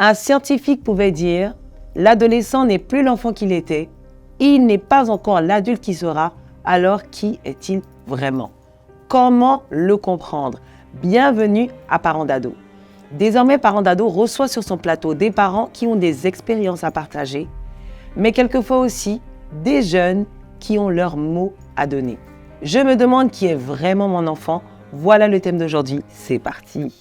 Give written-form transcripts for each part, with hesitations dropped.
Un scientifique pouvait dire « L'adolescent n'est plus l'enfant qu'il était, il n'est pas encore l'adulte qui sera, alors qui est-il vraiment ?» Comment le comprendre? Bienvenue à Parents d'ado. Désormais, Parents d'ado reçoit sur son plateau des parents qui ont des expériences à partager, mais quelquefois aussi des jeunes qui ont leurs mots à donner. Je me demande qui est vraiment mon enfant. Voilà le thème d'aujourd'hui, c'est parti.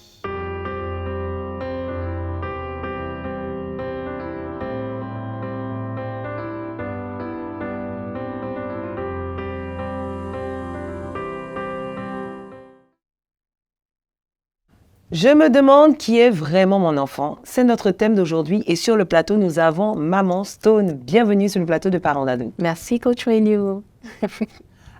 Je me demande qui est vraiment mon enfant. C'est notre thème d'aujourd'hui et sur le plateau, nous avons Maman Stone. Bienvenue sur le plateau de Parents d'ado. Merci, Coach Renew.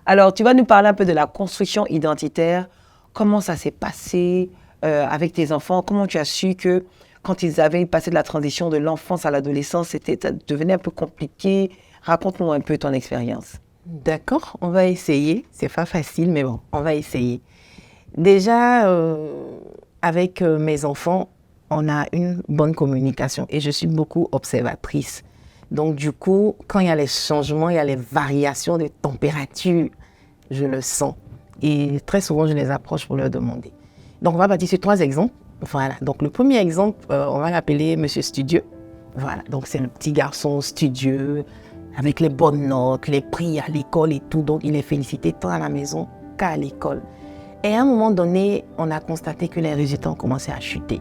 Alors, tu vas nous parler un peu de la construction identitaire. Comment ça s'est passé avec tes enfants? Comment tu as su que quand ils avaient passé de la transition de l'enfance à l'adolescence, ça devenait un peu compliqué? Raconte-nous un peu ton expérience. D'accord, on va essayer. C'est pas facile, mais bon, on va essayer. Déjà, avec mes enfants, on a une bonne communication et je suis beaucoup observatrice. Donc du coup, quand il y a les changements, il y a les variations de température, je le sens. Et très souvent, je les approche pour leur demander. Donc on va partir sur 3 exemples. Voilà, donc le premier exemple, on va l'appeler Monsieur Studieux. Voilà, donc c'est le petit garçon studieux, avec les bonnes notes, les prix à l'école et tout. Donc il est félicité tant à la maison qu'à l'école. Et à un moment donné, on a constaté que les résultats ont commencé à chuter.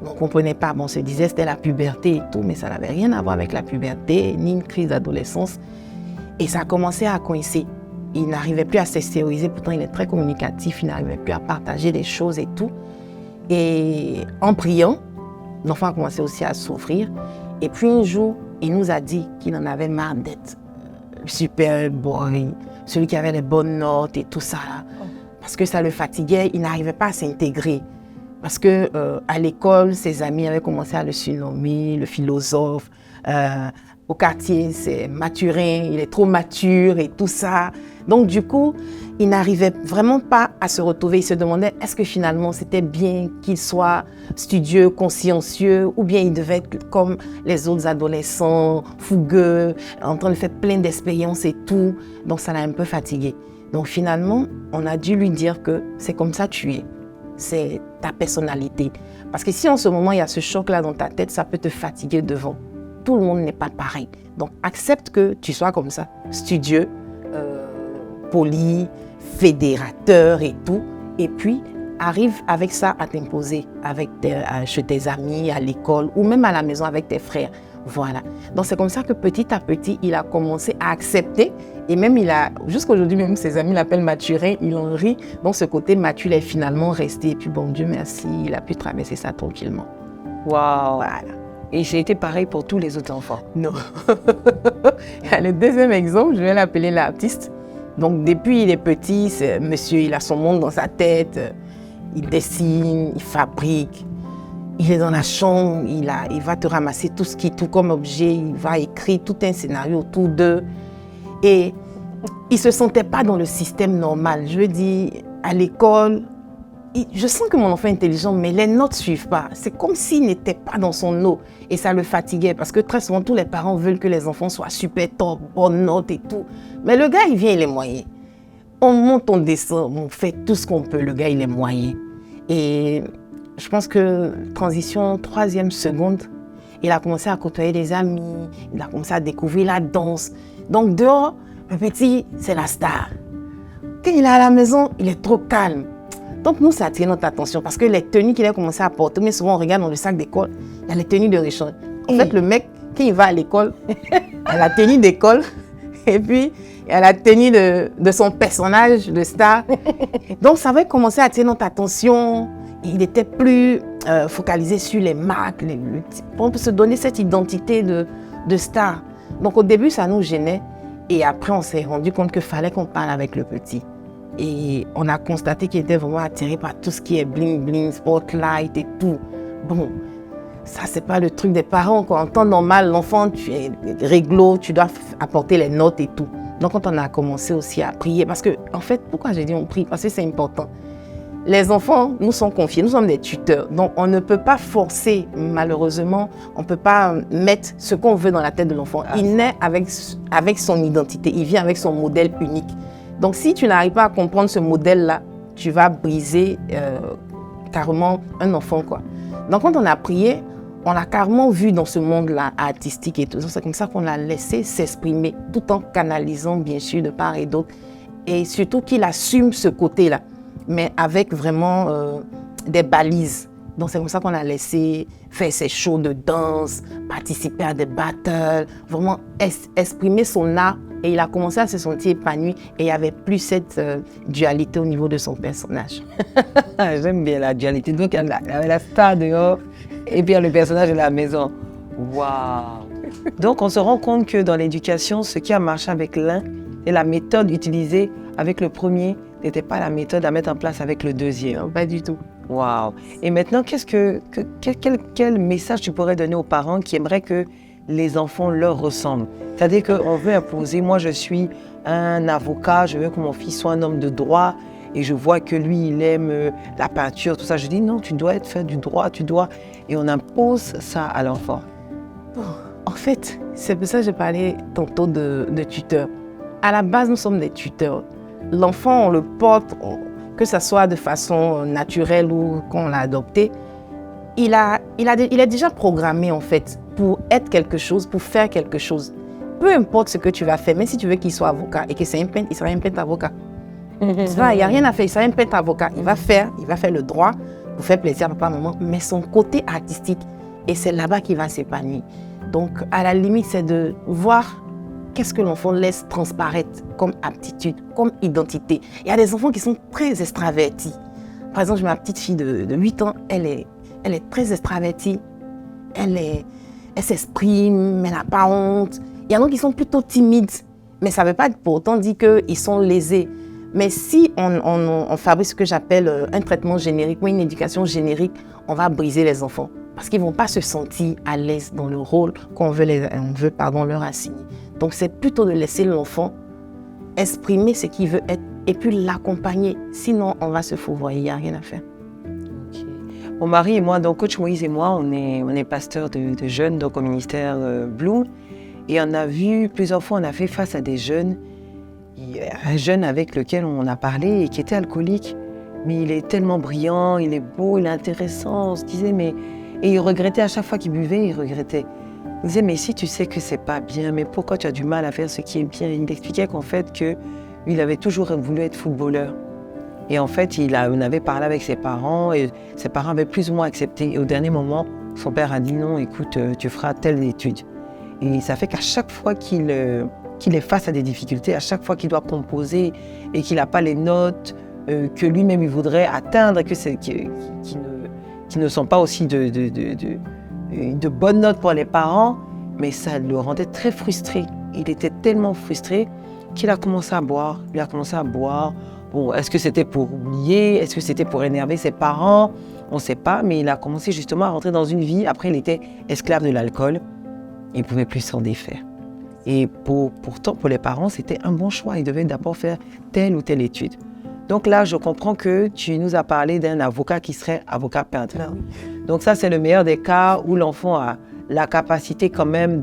On ne comprenait pas, on se disait c'était la puberté et tout, mais ça n'avait rien à voir avec la puberté, ni une crise d'adolescence. Et ça a commencé à coincer. Il n'arrivait plus à s'extérioriser, pourtant il est très communicatif, il n'arrivait plus à partager des choses et tout. Et en priant, l'enfant a commencé aussi à souffrir. Et puis un jour, il nous a dit qu'il en avait marre d'être super boy, celui qui avait les bonnes notes et tout ça. Parce que ça le fatiguait, il n'arrivait pas à s'intégrer. Parce que à l'école, ses amis avaient commencé à le surnommer le philosophe. Au quartier, c'est Mathurin, il est trop mature et tout ça. Donc du coup, il n'arrivait vraiment pas à se retrouver. Il se demandait, est-ce que finalement c'était bien qu'il soit studieux, consciencieux, ou bien il devait être comme les autres adolescents, fougueux, en train de faire plein d'expériences et tout. Donc ça l'a un peu fatigué. Donc finalement, on a dû lui dire que c'est comme ça tu es, c'est ta personnalité. Parce que si en ce moment il y a ce choc-là dans ta tête, ça peut te fatiguer devant. Tout le monde n'est pas pareil. Donc accepte que tu sois comme ça, studieux, poli, fédérateur et tout. Et puis arrive avec ça à t'imposer chez tes amis, à l'école ou même à la maison avec tes frères. Voilà. Donc c'est comme ça que petit à petit, il a commencé à accepter. Et même jusqu'à aujourd'hui, même ses amis l'appellent Mathurin, il en rit. Donc ce côté mature est finalement resté. Et puis bon, Dieu merci, il a pu traverser ça tranquillement. Waouh! Voilà. Et j'ai été pareil pour tous les autres enfants. Non. Le deuxième exemple, je vais l'appeler l'artiste. Donc depuis il est petit, monsieur, il a son monde dans sa tête. Il dessine, il fabrique. Il est dans la chambre, il va te ramasser tout comme objet, il va écrire tout un scénario autour d'eux. Et il ne se sentait pas dans le système normal. Je veux dire, à l'école, je sens que mon enfant est intelligent, mais les notes ne suivent pas. C'est comme s'il n'était pas dans son eau. Et ça le fatiguait, parce que très souvent, tous les parents veulent que les enfants soient super top, bonnes notes et tout. Mais le gars, il vient, il est moyen. On monte, on descend, on fait tout ce qu'on peut. Le gars, il est moyen. Et je pense que transition 3e seconde, il a commencé à côtoyer des amis, il a commencé à découvrir la danse. Donc dehors, le petit, c'est la star. Quand il est à la maison, il est trop calme. Donc nous, ça attire notre attention parce que les tenues qu'il a commencé à porter, mais souvent on regarde dans le sac d'école, il y a les tenues de rechange. En fait, le mec, quand il va à l'école, il a la tenue d'école et puis il a la tenue de son personnage de star. Donc ça va commencer à attirer notre attention. Il était plus focalisé sur les marques, on peut se donner cette identité de star. Donc au début, ça nous gênait et après, on s'est rendu compte qu'il fallait qu'on parle avec le petit. Et on a constaté qu'il était vraiment attiré par tout ce qui est bling bling, spotlight et tout. Bon, ça c'est pas le truc des parents, quoi. En temps normal, l'enfant, tu es réglo, tu dois apporter les notes et tout. Donc quand on a commencé aussi à prier, parce que en fait, pourquoi j'ai dit on prie? Parce que c'est important. Les enfants nous sont confiés, nous sommes des tuteurs. Donc, on ne peut pas forcer, malheureusement, on ne peut pas mettre ce qu'on veut dans la tête de l'enfant. Il naît avec son identité, il vient avec son modèle unique. Donc, si tu n'arrives pas à comprendre ce modèle-là, tu vas briser carrément un enfant, quoi. Donc, quand on a prié, on l'a carrément vu dans ce monde-là artistique et tout. C'est comme ça qu'on l'a laissé s'exprimer, tout en canalisant, bien sûr, de part et d'autre. Et surtout qu'il assume ce côté-là, mais avec vraiment des balises. Donc, c'est comme ça qu'on l'a laissé faire ses shows de danse, participer à des battles, vraiment exprimer son art. Et il a commencé à se sentir épanoui et il n'y avait plus cette dualité au niveau de son personnage. J'aime bien la dualité. Donc, il y avait la star dehors et puis il y a le personnage de la maison. Waouh! Donc, on se rend compte que dans l'éducation, ce qui a marché avec l'un et la méthode utilisée avec le premier n'était pas la méthode à mettre en place avec le deuxième. Non, pas du tout. Waouh! Et maintenant, quel message tu pourrais donner aux parents qui aimeraient que les enfants leur ressemblent? C'est-à-dire qu'on veut imposer, moi je suis un avocat, je veux que mon fils soit un homme de droit et je vois que lui il aime la peinture, tout ça. Je dis non, tu dois faire du droit, tu dois... Et on impose ça à l'enfant. En fait, c'est pour ça que j'ai parlé tantôt de tuteur. À la base, nous sommes des tuteurs. L'enfant, on le porte, que ce soit de façon naturelle ou qu'on l'a adopté, il est déjà programmé en fait pour être quelque chose, pour faire quelque chose. Peu importe ce que tu vas faire, même si tu veux qu'il soit avocat et que c'est un peintre, il sera un peintre avocat. Il n'y a rien à faire, il sera un peintre avocat. Il va faire le droit pour faire plaisir à papa, maman, mais son côté artistique, et c'est là-bas qu'il va s'épanouir. Donc, à la limite, c'est de voir qu'est-ce que l'enfant laisse transparaître comme aptitude, comme identité. Il y a des enfants qui sont très extravertis. Par exemple, ma petite fille de 8 ans, elle est très extravertie. Elle s'exprime, elle n'a pas honte. Il y en a qui sont plutôt timides, mais ça ne veut pas pour autant dire qu'ils sont lésés. Mais si on fabrique ce que j'appelle un traitement générique ou une éducation générique, on va briser les enfants parce qu'ils ne vont pas se sentir à l'aise dans le rôle qu'on veut leur assigner. Donc, c'est plutôt de laisser l'enfant exprimer ce qu'il veut être et puis l'accompagner. Sinon, on va se fourvoyer, il n'y a rien à faire. Okay. Mon mari et moi, donc coach Moïse et moi, on est pasteurs de jeunes donc au ministère Bloom. Et on a vu plusieurs fois, on a fait face à des jeunes. Un jeune avec lequel on a parlé et qui était alcoolique. Mais il est tellement brillant, il est beau, il est intéressant. On se disait, mais... Et il regrettait à chaque fois qu'il buvait, il regrettait. Il disait, mais si tu sais que c'est pas bien, mais pourquoi tu as du mal à faire ce qui est bien? Il expliquait qu'en fait, il avait toujours voulu être footballeur. Et en fait, on avait parlé avec ses parents et ses parents avaient plus ou moins accepté. Et au dernier moment, son père a dit non, écoute, tu feras telle étude. Et ça fait qu'à chaque fois qu'il est face à des difficultés, à chaque fois qu'il doit composer et qu'il n'a pas les notes que lui-même il voudrait atteindre, qui ne sont pas aussi de bonnes notes pour les parents, mais ça le rendait très frustré. Il était tellement frustré qu'il a commencé à boire. Il a commencé à boire. Bon, est-ce que c'était pour oublier? Est-ce que c'était pour énerver ses parents? On ne sait pas, mais il a commencé justement à rentrer dans une vie. Après, il était esclave de l'alcool. Il ne pouvait plus s'en défaire. Et pourtant, pour les parents, c'était un bon choix. Ils devaient d'abord faire telle ou telle étude. Donc là, je comprends que tu nous as parlé d'un avocat qui serait avocat peintre. Donc ça, c'est le meilleur des cas où l'enfant a la capacité quand même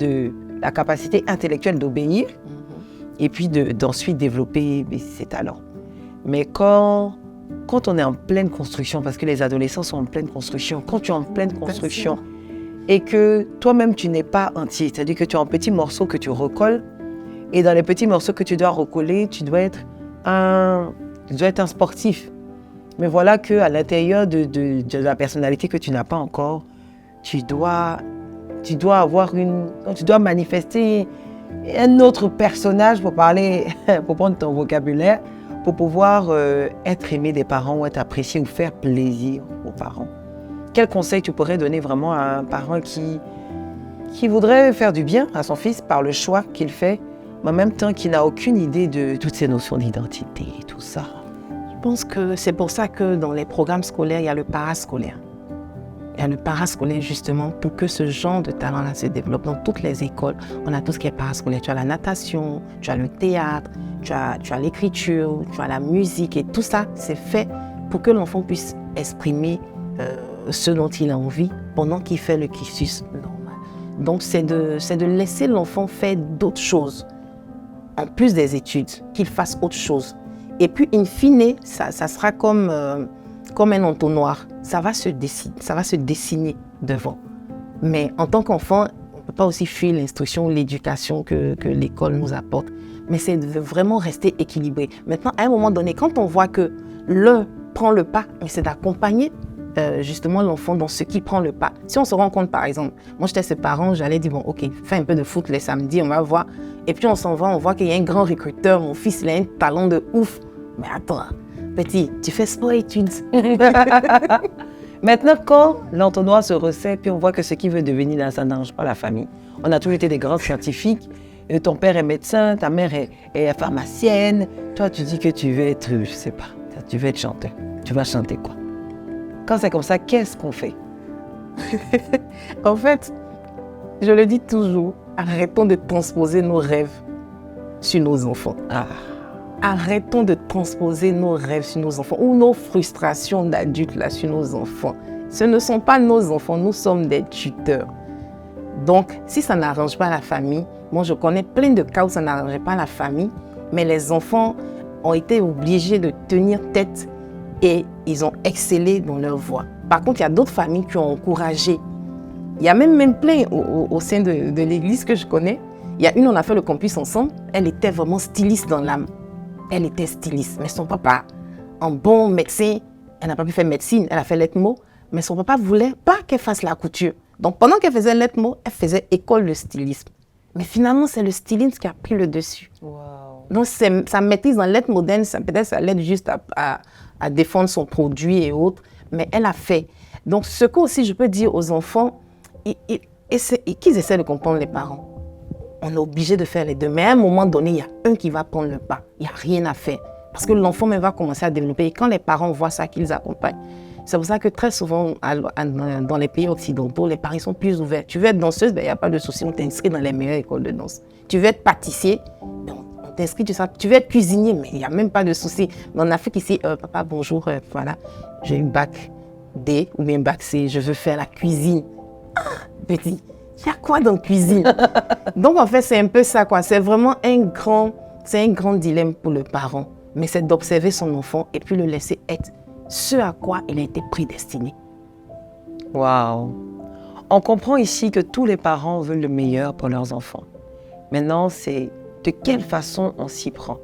la capacité intellectuelle d'obéir et puis d'ensuite développer ses talents. Mais quand on est en pleine construction, parce que les adolescents sont en pleine construction, quand tu es en pleine construction et que toi-même tu n'es pas entier, c'est-à-dire que tu as un petit morceau que tu recolles et dans les petits morceaux que tu dois recoller, tu dois être un sportif. Mais voilà qu'à l'intérieur de la personnalité que tu n'as pas encore, tu dois manifester un autre personnage pour prendre ton vocabulaire, pour pouvoir être aimé des parents ou être apprécié ou faire plaisir aux parents. Quel conseil tu pourrais donner vraiment à un parent qui voudrait faire du bien à son fils par le choix qu'il fait, mais en même temps qui n'a aucune idée de toutes ces notions d'identité et tout ça? Je pense que c'est pour ça que dans les programmes scolaires, il y a le parascolaire. Il y a le parascolaire justement pour que ce genre de talent-là se développe. Dans toutes les écoles, on a tout ce qui est parascolaire. Tu as la natation, tu as le théâtre, tu as l'écriture, tu as la musique et tout ça, c'est fait pour que l'enfant puisse exprimer ce dont il a envie pendant qu'il fait le cursus normal. Donc, c'est de laisser l'enfant faire d'autres choses, en plus des études, qu'il fasse autre chose. Et puis, in fine, ça sera comme un entonnoir. Ça va se dessiner devant. Mais en tant qu'enfant, on ne peut pas aussi fuir l'instruction ou l'éducation que l'école nous apporte. Mais c'est de vraiment rester équilibré. Maintenant, à un moment donné, quand on voit que l'un prend le pas, c'est d'accompagner justement l'enfant dans ce qui prend le pas. Si on se rend compte, par exemple, moi j'étais ses parents, j'allais dire, bon, ok, fais un peu de foot les samedis, on va voir. Et puis on s'en va, on voit qu'il y a un grand recruteur, mon fils, il a un talent de ouf. Mais attends, petit, tu fais sport et études. Maintenant, quand l'entonnoir se resserre, puis on voit que ce qu'il veut devenir, là, ça n'arrange pas la famille. On a toujours été des grands scientifiques. Ton père est médecin, ta mère est pharmacienne. Toi, tu dis que tu veux être, je sais pas, tu veux être chanteur. Tu vas chanter quoi? Quand c'est comme ça, qu'est-ce qu'on fait? En fait, je le dis toujours, arrêtons de transposer nos rêves sur nos enfants. Arrêtons de transposer nos rêves sur nos enfants ou nos frustrations d'adultes là sur nos enfants. Ce ne sont pas nos enfants, nous sommes des tuteurs. Donc, si ça n'arrange pas la famille, moi je connais plein de cas où ça n'arrangeait pas la famille, mais les enfants ont été obligés de tenir tête et ils ont excellé dans leur voie. Par contre, il y a d'autres familles qui ont encouragé. Il y a même plein au sein de l'église que je connais. Il y a une, on a fait le campus ensemble, elle était vraiment styliste dans l'âme. Elle était styliste, mais son papa, un bon médecin, elle n'a pas pu faire médecine, elle a fait lettres-mots, mais son papa voulait pas qu'elle fasse la couture. Donc pendant qu'elle faisait lettres-mots, elle faisait école de stylisme. Mais finalement, c'est le stylisme qui a pris le dessus. Wow. Donc sa maîtrise en lettres modernes, peut-être ça l'aide juste à défendre son produit et autres, mais elle a fait. Donc ce que aussi je peux dire aux enfants, qu'ils essaient de comprendre les parents. On est obligé de faire les deux. Mais à un moment donné, il y a un qui va prendre le pas. Il n'y a rien à faire. Parce que l'enfant même va commencer à développer. Et quand les parents voient ça, qu'ils accompagnent. C'est pour ça que très souvent, dans les pays occidentaux, les parents sont plus ouverts. Tu veux être danseuse, il n'y a pas de souci, on t'inscrit dans les meilleures écoles de danse. Tu veux être pâtissier, on t'inscrit, tu veux être cuisinier, mais il n'y a même pas de souci. Mais en Afrique ici, papa, bonjour, voilà, j'ai un bac D ou bien bac C, je veux faire la cuisine. Ah, petit. Il y a quoi dans la cuisine? Donc, en fait, c'est un peu ça, quoi. C'est vraiment un grand dilemme pour le parent. Mais c'est d'observer son enfant et puis le laisser être ce à quoi il a été prédestiné. Waouh! On comprend ici que tous les parents veulent le meilleur pour leurs enfants. Maintenant, c'est de quelle façon on s'y prend?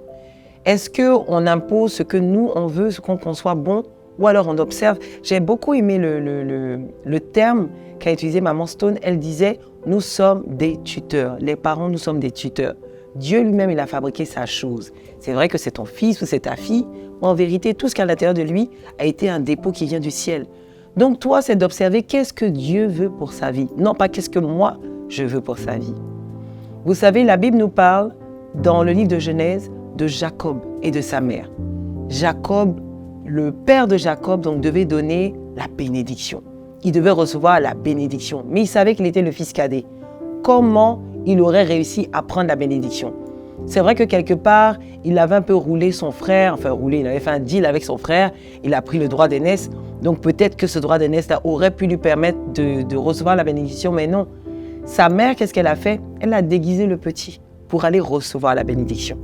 Est-ce qu'on impose ce que nous, on veut, ce qu'on conçoit bon, ou alors on observe? J'ai beaucoup aimé le terme qu'a utilisé Maman Stone. Elle disait, nous sommes des tuteurs. Les parents, nous sommes des tuteurs. Dieu lui-même, il a fabriqué sa chose. C'est vrai que c'est ton fils ou c'est ta fille, mais en vérité, tout ce qui est à l'intérieur de lui a été un dépôt qui vient du ciel. Donc toi, c'est d'observer qu'est-ce que Dieu veut pour sa vie, non pas qu'est-ce que moi, je veux pour sa vie. Vous savez, la Bible nous parle, dans le livre de Genèse, de Jacob et de sa mère. Jacob, le père de Jacob, donc, devait donner la bénédiction. Il devait recevoir la bénédiction, mais il savait qu'il était le fils cadet. Comment il aurait réussi à prendre la bénédiction? C'est vrai que quelque part, il avait un peu roulé son frère, il avait fait un deal avec son frère, il a pris le droit d'aînesse, donc peut-être que ce droit d'aînesse aurait pu lui permettre de recevoir la bénédiction, mais non. Sa mère, qu'est-ce qu'elle a fait? Elle a déguisé le petit pour aller recevoir la bénédiction.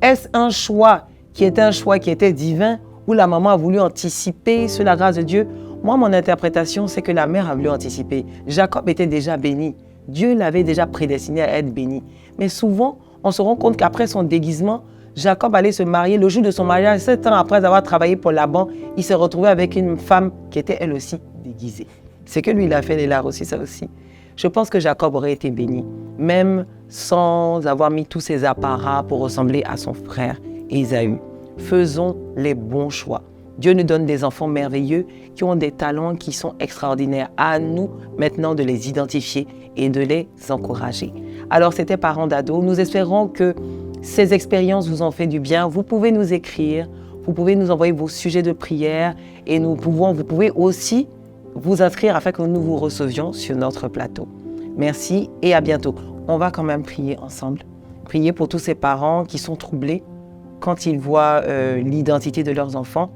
Est-ce un choix qui était divin, où la maman a voulu anticiper sur la grâce de Dieu? Moi, mon interprétation, c'est que la mère a voulu anticiper. Jacob était déjà béni. Dieu l'avait déjà prédestiné à être béni. Mais souvent, on se rend compte qu'après son déguisement, Jacob allait se marier. Le jour de son mariage, 7 ans après avoir travaillé pour Laban, il s'est retrouvé avec une femme qui était elle aussi déguisée. C'est que lui, il a fait les lards aussi, ça aussi. Je pense que Jacob aurait été béni, même sans avoir mis tous ses apparats pour ressembler à son frère Ésaü. Faisons les bons choix. Dieu nous donne des enfants merveilleux qui ont des talents qui sont extraordinaires. À nous maintenant de les identifier et de les encourager. Alors, c'était Parents d'Ados. Nous espérons que ces expériences vous ont fait du bien. Vous pouvez nous écrire, vous pouvez nous envoyer vos sujets de prière et vous pouvez aussi vous inscrire afin que nous vous recevions sur notre plateau. Merci et à bientôt. On va quand même prier ensemble. Prier pour tous ces parents qui sont troublés quand ils voient l'identité de leurs enfants.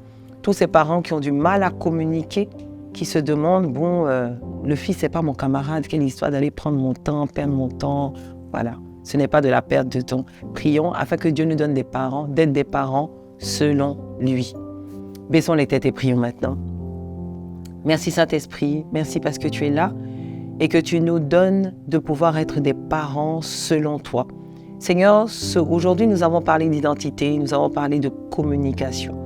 tous ces parents qui ont du mal à communiquer, qui se demandent, bon, le fils, c'est pas mon camarade, quelle histoire d'aller prendre mon temps, perdre mon temps. Voilà, ce n'est pas de la perte de temps. Prions afin que Dieu nous donne des parents, d'être des parents selon lui. Baissons les têtes et prions maintenant. Merci Saint-Esprit, merci parce que tu es là et que tu nous donnes de pouvoir être des parents selon toi. Seigneur, aujourd'hui nous avons parlé d'identité, nous avons parlé de communication.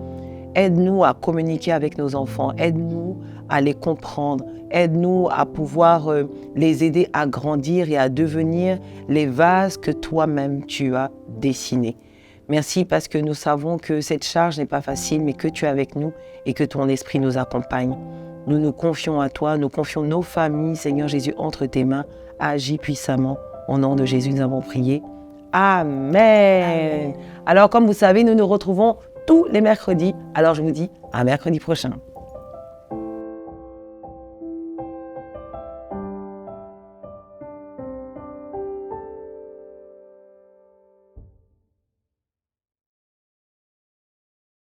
Aide-nous à communiquer avec nos enfants, aide-nous à les comprendre, aide-nous à pouvoir les aider à grandir et à devenir les vases que toi-même tu as dessinés. Merci parce que nous savons que cette charge n'est pas facile, mais que tu es avec nous et que ton esprit nous accompagne. Nous nous confions à toi, nous confions nos familles, Seigneur Jésus, entre tes mains. Agis puissamment. Au nom de Jésus, nous avons prié. Amen. Amen. Alors, comme vous savez, nous nous retrouvons tous les mercredis. Alors, je vous dis à mercredi prochain.